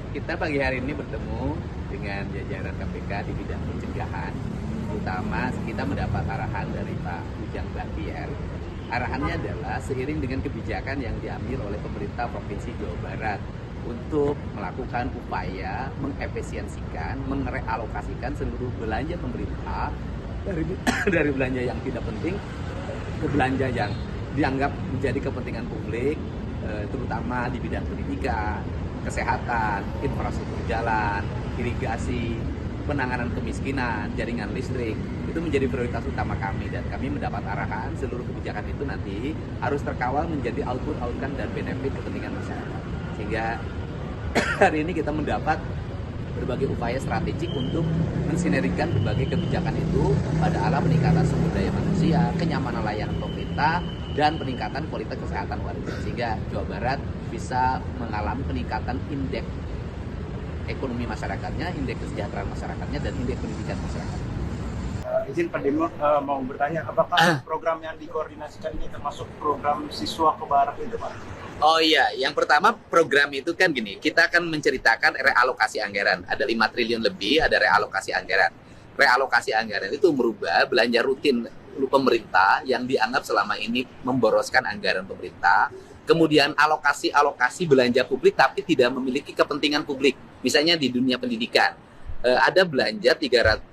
Kita pagi hari ini bertemu dengan jajaran KPK di bidang pencegahan, terutama kita mendapat arahan dari Pak Ujang Batiar. Arahannya adalah seiring dengan kebijakan yang diambil oleh pemerintah Provinsi Jawa Barat untuk melakukan upaya mengefisiensikan, merealokasikan seluruh belanja pemerintah dari dari belanja yang tidak penting ke belanja yang dianggap menjadi kepentingan publik, terutama di bidang pendidikan, kesehatan, infrastruktur jalan, irigasi, penanganan kemiskinan, jaringan listrik. Itu menjadi prioritas utama kami, dan kami mendapat arahan seluruh kebijakan itu nanti harus terkawal menjadi output-outcome dan benefit kepentingan masyarakat. Sehingga hari ini kita mendapat berbagai upaya strategik untuk mensinergikan berbagai kebijakan itu pada arah peningkatan sumber daya manusia, kenyamanan layanan pemerintah, dan peningkatan kualitas kesehatan warga, sehingga Jawa Barat bisa mengalami peningkatan indeks ekonomi masyarakatnya, indeks kesejahteraan masyarakatnya, dan indeks pendidikan masyarakat. Izin Pak Demo mau bertanya, apakah program yang dikoordinasikan ini termasuk program siswa ke barat itu, Pak? Oh iya, yang pertama program itu kan gini, kita akan menceritakan realokasi anggaran. Ada 5 triliun lebih, ada realokasi anggaran. Realokasi anggaran itu merubah belanja rutin pemerintah yang dianggap selama ini memboroskan anggaran pemerintah. Kemudian alokasi belanja publik tapi tidak memiliki kepentingan publik. Misalnya di dunia pendidikan, ada belanja 700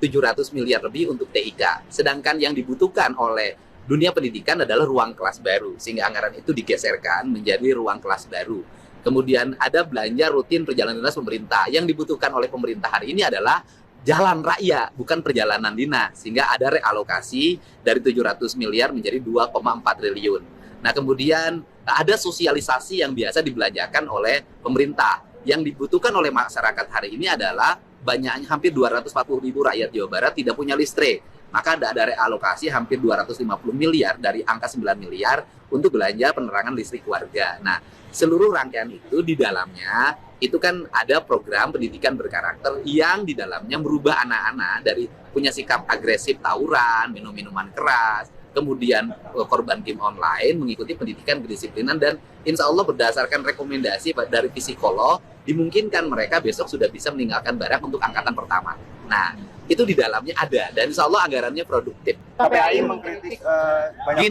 miliar lebih untuk TIK. Sedangkan yang dibutuhkan oleh dunia pendidikan adalah ruang kelas baru, sehingga anggaran itu digeserkan menjadi ruang kelas baru. Kemudian ada belanja rutin perjalanan dinas pemerintah. Yang dibutuhkan oleh pemerintah hari ini adalah jalan raya, bukan perjalanan dinas, sehingga ada realokasi dari 700 miliar menjadi 2,4 triliun. Nah, kemudian ada sosialisasi yang biasa dibelanjakan oleh pemerintah. Yang dibutuhkan oleh masyarakat hari ini adalah banyaknya hampir 240.000 rakyat Jawa Barat tidak punya listrik. Maka ada realokasi hampir 250 miliar dari angka 9 miliar untuk belanja penerangan listrik warga. Nah, seluruh rangkaian itu di dalamnya itu kan ada program pendidikan berkarakter yang di dalamnya merubah anak-anak dari punya sikap agresif tawuran, minum-minuman keras, kemudian korban game online, mengikuti pendidikan kedisiplinan, dan insya Allah berdasarkan rekomendasi dari psikolog, dimungkinkan mereka besok sudah bisa meninggalkan barak untuk angkatan pertama. Nah, itu di dalamnya ada, dan insya Allah anggarannya produktif. KPAI mengkritik banyak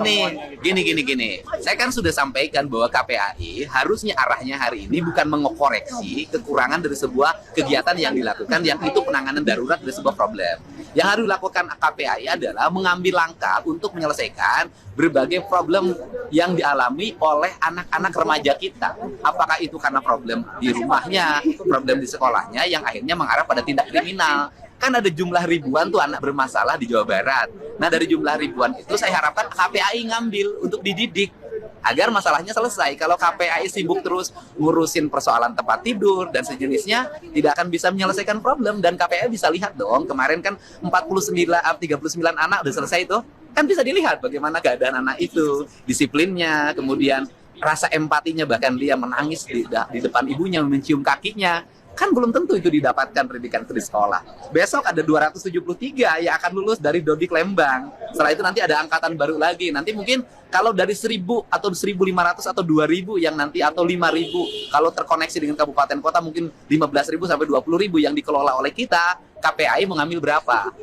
Gini. Saya kan sudah sampaikan bahwa KPAI harusnya arahnya hari ini bukan mengoreksi kekurangan dari sebuah kegiatan yang dilakukan, yang itu penanganan darurat dari sebuah problem. Yang harus dilakukan KPAI adalah mengambil langkah untuk menyelesaikan berbagai problem yang dialami oleh anak-anak remaja kita. Apakah itu karena problem di rumahnya, problem di sekolahnya, yang akhirnya mengarah pada tindak kriminal. Kan ada jumlah ribuan tuh anak bermasalah di Jawa Barat. Nah, dari jumlah ribuan itu saya harapkan KPAI ngambil untuk dididik agar masalahnya selesai. Kalau KPAI sibuk terus ngurusin persoalan tempat tidur dan sejenisnya, tidak akan bisa menyelesaikan problem. Dan KPAI bisa lihat dong, kemarin kan 39 anak udah selesai itu. Kan bisa dilihat bagaimana keadaan anak itu, disiplinnya, kemudian rasa empatinya, bahkan dia menangis di depan ibunya, mencium kakinya. Kan belum tentu itu didapatkan pendidikan itu di sekolah. Besok ada 273 yang akan lulus dari Dodik Lembang. Setelah itu nanti ada angkatan baru lagi. Nanti mungkin kalau dari 1.000 atau 1.500 atau 2.000 yang nanti, atau 5.000 kalau terkoneksi dengan kabupaten kota, mungkin 15.000 sampai 20.000 yang dikelola oleh kita, KPAI mengambil berapa?